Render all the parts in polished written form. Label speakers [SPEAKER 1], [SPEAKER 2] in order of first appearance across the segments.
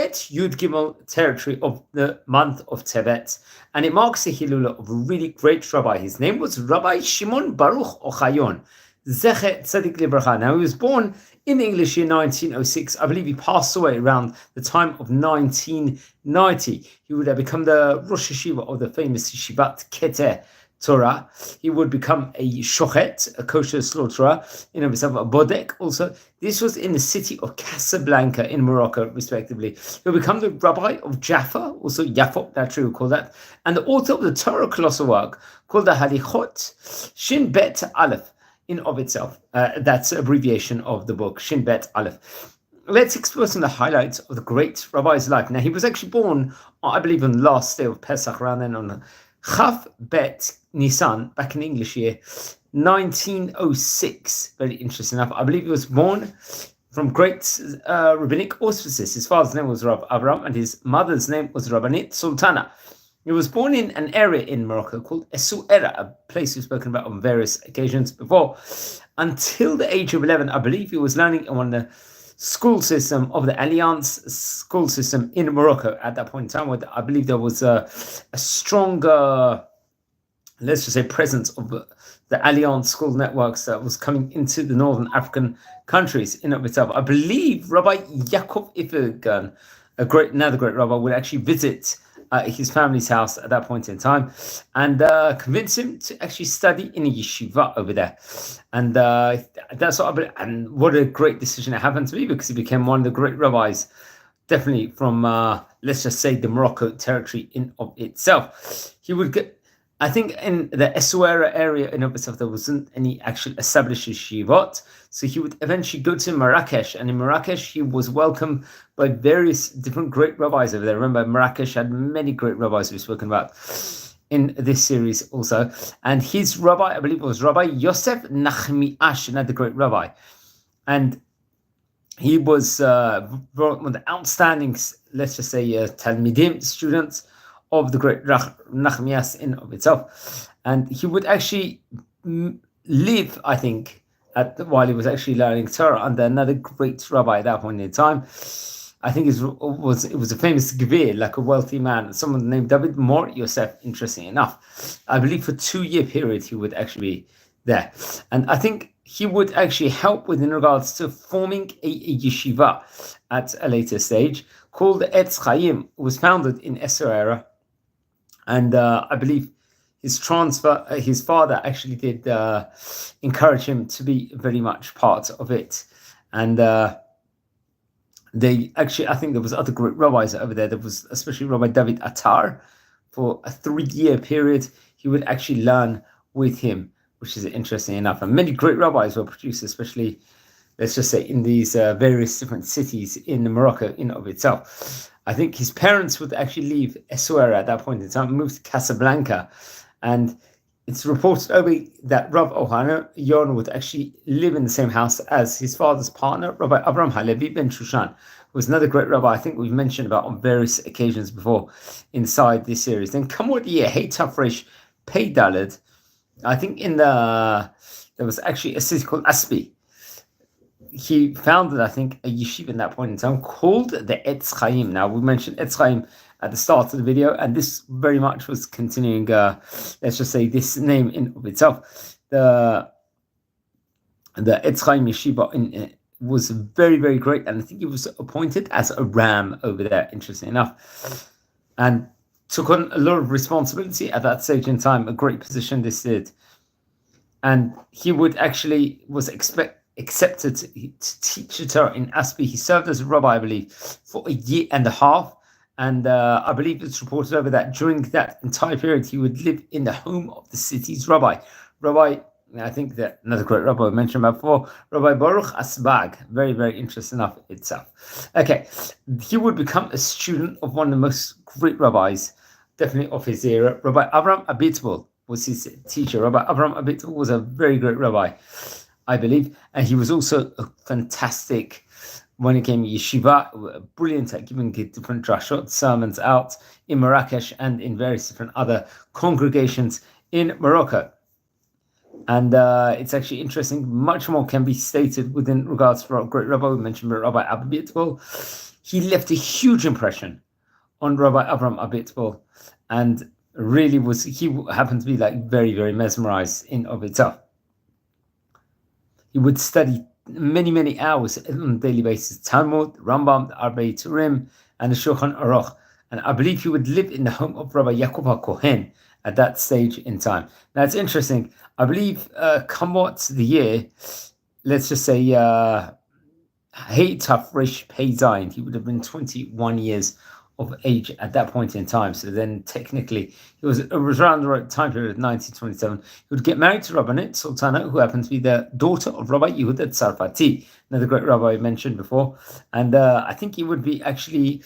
[SPEAKER 1] Bet Yud Gimel territory of the month of Tevet, and it marks the Hilula of a really great rabbi. His name was Rabbi Shimon Baruch Ohayon, Zecher Tzadik Libracha. Now, he was born in the English year 1906. I believe he passed away around the time of 1990. He would have become the Rosh Yeshiva of the famous Yeshivat Keter Torah. He would become a shochet, a kosher slaughterer, in himself, a bodek also. This was in the city of Casablanca in Morocco, respectively. He'll become the rabbi of Jaffa, also Yafo, naturally we call that, and the author of the Torah colossal work called the Halichot Shin Bet Aleph in of itself. That's an abbreviation of the book, Shin Bet Aleph. Let's explore some of the highlights of the great rabbi's life. Now, he was actually born, I believe, on the last day of Pesach, around then on Chav Bet Nisan, back in English year 1906. Very interesting enough. I believe he was born from great rabbinic auspices. His father's name was Rav Avram, and his mother's name was Rabbanit Sultana. He was born in an area in Morocco called Essaouira, a place we've spoken about on various occasions before. Until the age of 11, I believe he was learning in one of the school system of the Alliance school system in Morocco at that point in time, where I believe there was a stronger, let's just say, presence of the Alliance school networks that was coming into the northern African countries in of itself. I believe Rabbi Yaakov Ifergan, another great rabbi, would actually visit his family's house at that point in time and convince him to actually study in a yeshiva over there. And that's what I believe. And what a great decision it happened to be, because he became one of the great rabbis, definitely from, let's just say, the Morocco territory in of itself. He would get, I think in the Essaouira area in of itself, there wasn't any actual established yeshivot. So he would eventually go to Marrakesh, and in Marrakesh, he was welcomed by various different great rabbis over there. Remember, Marrakesh had many great rabbis we've spoken about in this series also. And his rabbi, I believe, was Rabbi Yosef Nachmiash, another great rabbi. And he was one of the outstanding, let's just say, Talmidim students of the great Nachmias in of itself. And he would actually live, I think, while he was actually learning Torah under another great rabbi at that point in time. I think it was a famous Gvir, like a wealthy man, someone named David Mor Yosef, interesting enough. I believe for a 2-year period he would actually be there. And I think he would actually help with in regards to forming a yeshiva at a later stage called Etz Chaim. It was founded in Essaouira. And I believe his father actually did encourage him to be very much part of it. And they actually, I think there was other great rabbis over there. There was especially Rabbi David Attar. For a 3-year period, he would actually learn with him, which is interesting enough. And many great rabbis were produced, especially, let's just say, in these various different cities in Morocco in of itself. I think his parents would actually leave Essaouira at that point in time and move to Casablanca. And it's reported that Rav Ohayon would actually live in the same house as his father's partner, Rabbi Abraham Halevi ben Shushan, who was another great rabbi I think we've mentioned about on various occasions before inside this series. Then come what year, Hey Tafresh Pei Daled, I think there was actually a city called Aspi. He founded, I think, a yeshiva in that point in time called the Etz Chaim. Now, we mentioned Etz Chaim at the start of the video, and this very much was continuing, let's just say, this name in of itself. The Etz Chaim yeshiva was very, very great, and I think he was appointed as a ram over there, interesting enough, and took on a lot of responsibility at that stage in time, a great position this did. And he would actually accepted to teach the Torah in Aspi. He served as a rabbi, I believe, for 1.5 years. And I believe it's reported over that during that entire period, he would live in the home of the city's rabbi. I think that another great rabbi I mentioned about before, Rabbi Baruch Asbag. Very, very interesting enough itself. Okay, he would become a student of one of the most great rabbis, definitely of his era. Rabbi Avram Abitbol was his teacher. Rabbi Avram Abitbol was a very great rabbi, I believe, and he was also a fantastic when it came to yeshiva, brilliant at giving different drashot sermons out in Marrakesh and in various different other congregations in Morocco. And it's actually interesting. Much more can be stated within regards to our great rabbi. We mentioned Rabbi Abitbol. he left a huge impression on Rabbi Avram Abitbol, and really he happened to be like very, very mesmerized in of itself. He would study many hours on a daily basis, Talmud, Rambam, the Arbei Turim, and the Shulchan Aruch. And I believe he would live in the home of Rabbi Yaakov HaKohen at that stage in time. Now, it's interesting. I believe, come what's the year, let's just say, Hey Taf Resh Pei Zayin, he would have been 21 years of age at that point in time. So then technically, it was around the right time period of 1927. He would get married to Rabbanit Sultana, who happened to be the daughter of Rabbi Yehuda Tzarfati, another great rabbi I mentioned before. And I think he would be actually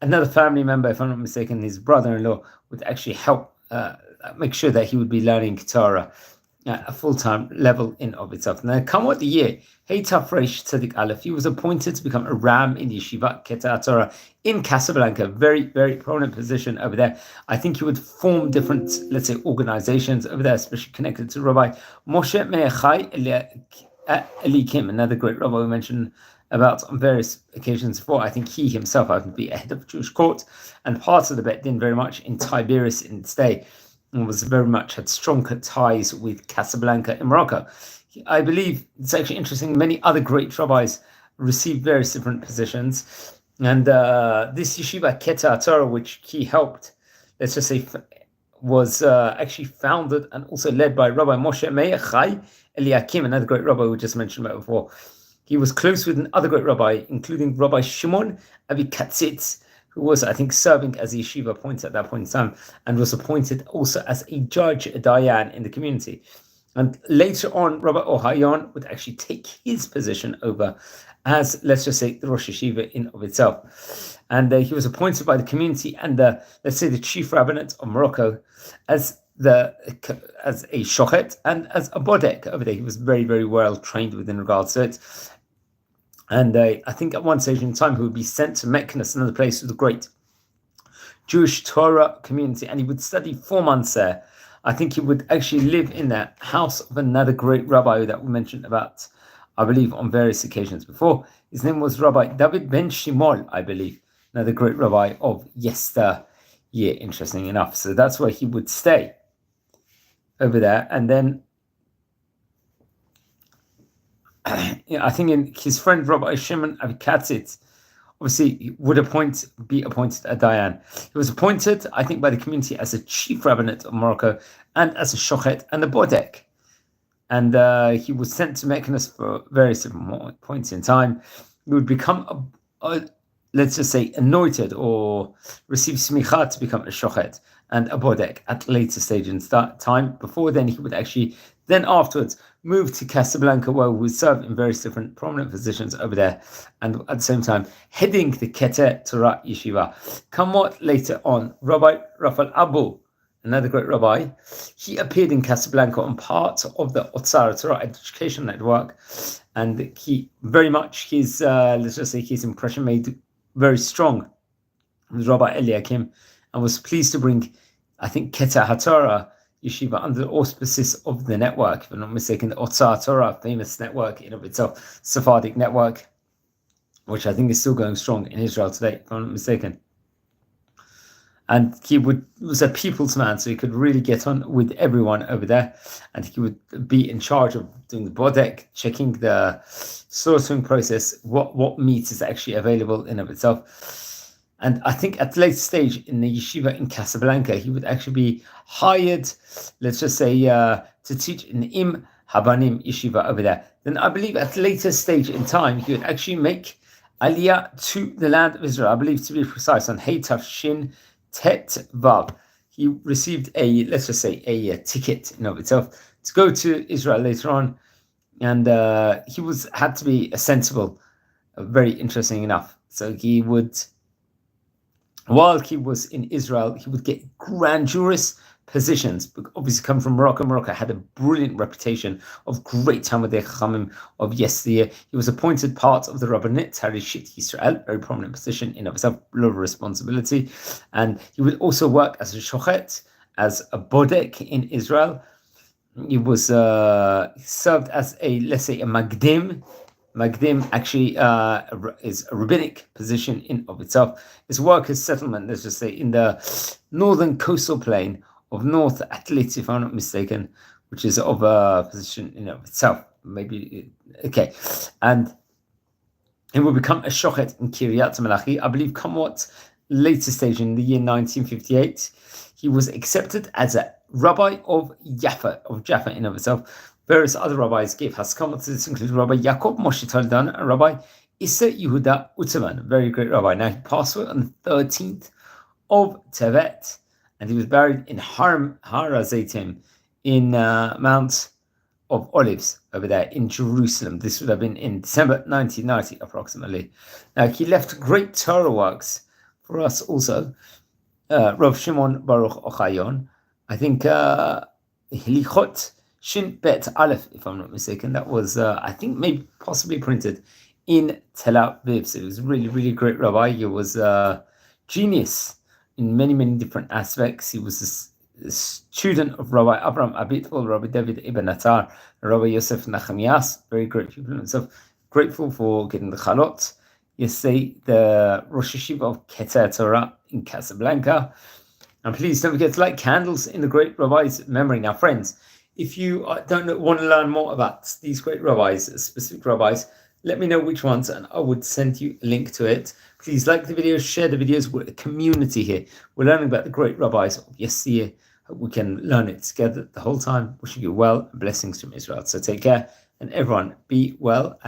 [SPEAKER 1] another family member, if I'm not mistaken, his brother-in-law would actually help make sure that he would be learning Torah at a full-time level in of itself. Now, come what the year, Hey Tafresh Tzadik Aleph, he was appointed to become a ram in the Yeshiva Keter Torah in Casablanca, very, very prominent position over there. I think he would form different, let's say, organizations over there, especially connected to Rabbi Moshe Me'echai Elikim, another great rabbi we mentioned about on various occasions before. I think he himself happened to be a head of Jewish court and part of the Bet Din very much in Tiberias in its day, and was very much had strong ties with Casablanca in Morocco. I believe it's actually interesting. Many other great rabbis received various different positions, and this yeshiva Keter Torah, which he helped, let's just say, was actually founded and also led by Rabbi Moshe Meir Chai Eliakim, another great rabbi we just mentioned about before. He was close with another great rabbi, including Rabbi Shimon Avi Katzitz, who was, I think, serving as a yeshiva appointed at that point in time, and was appointed also as a judge, a dayan in the community. And later on, Rabbi Ohayon would actually take his position over as, let's just say, the Rosh Yeshiva in of itself. And he was appointed by the community and let's say, the chief rabbinate of Morocco as a shochet and as a bodek over there. He was very, very well trained within regards to it. And I think at one stage in time, he would be sent to Meknes, another place with a great Jewish Torah community, and he would study 4 months there. I think he would actually live in the house of another great rabbi that we mentioned about, I believe, on various occasions before. His name was Rabbi David ben Shimon, I believe, another great rabbi of yesteryear, interesting enough. So that's where he would stay over there. And then I think in his friend Rabbi Shimon Avikatzit, obviously he would be appointed a dayan. He was appointed, I think, by the community as a chief rabbinate of Morocco and as a shochet and a bodek. And he was sent to Meknes for various different points in time. He would become, let's just say, anointed or receive smicha to become a shochet and a bodek at a later stage in time. Before then, he would actually then afterwards moved to Casablanca, where we would serve in various different prominent positions over there, and at the same time heading the Keter Torah Yeshiva. Come what later on, Rabbi Raphael Abu, another great rabbi, he appeared in Casablanca on part of the Otzar Torah education network, and he very much his let's just say his impression made very strong with Rabbi Eliakim, and was pleased to bring, I think, Keter HaTorah Yeshiva under the auspices of the network, if I'm not mistaken, the Otzar Torah, famous network in of itself, Sephardic network, which I think is still going strong in Israel today, if I'm not mistaken. And he was a people's man, so he could really get on with everyone over there, and he would be in charge of doing the bodek, checking the slaughtering process, what meat is actually available in of itself. And I think at the later stage in the yeshiva in Casablanca, he would actually be hired, let's just say, to teach in the Im Habanim yeshiva over there. Then I believe at a later stage in time, he would actually make aliyah to the land of Israel. I believe, to be precise, on Hey Taf Shin Tet Vav. He received let's just say, a ticket in of itself to go to Israel later on. And he had to be a sensible, very interesting enough. So he would, while he was in Israel, he would get grandiose positions, obviously come from Morocco. Morocco had a brilliant reputation of great Talmidei Chachamim of yesteryear. He was appointed part of the Rabbanit Harishit Yisrael, very prominent position in of itself, a lot of responsibility. And he would also work as a shochet, as a bodek in Israel. He was served as let's say, a magdim Magdim actually is a rabbinic position in of itself. It's a workers' settlement, let's just say, in the northern coastal plain of North Atlit, if I'm not mistaken, which is of a position in of itself. Maybe, okay. And it will become a shochet in Kiryat Malachi, I believe, somewhat later stage in the year 1958. He was accepted as a rabbi of Jaffa in of itself. Various other rabbis gave haskamah to this, including Rabbi Yaakov Moshe Taldan and Rabbi Issa Yehuda Utterman, a very great rabbi. Now, he passed away on the 13th of Tevet, and he was buried in Har HaZeitim in Mount of Olives over there in Jerusalem. This would have been in December 1990, approximately. Now, he left great Torah works for us also. Rav Shimon Baruch Ohayon, I think Hilichot Shin Bet Aleph, if I'm not mistaken. That was, I think, maybe possibly printed in Tel Aviv. So he was really, really great rabbi. He was a genius in many, many different aspects. He was a student of Rabbi Abraham Abitbol, Rabbi David Ibn Attar, Rabbi Yosef Nachamias, very great people himself. Grateful for getting the Chalot. Yesterday, the Rosh Hashiva of Keter Torah in Casablanca. And please don't forget to light candles in the great rabbi's memory. Now, friends, if you don't want to learn more about these great rabbis, specific rabbis, let me know which ones and I would send you a link to it. Please like the videos, share the videos. We're a community here. We're learning about the great rabbis of yesteryear. Hope we can learn it together the whole time. Wishing you well and blessings from Israel. So take care and everyone be well.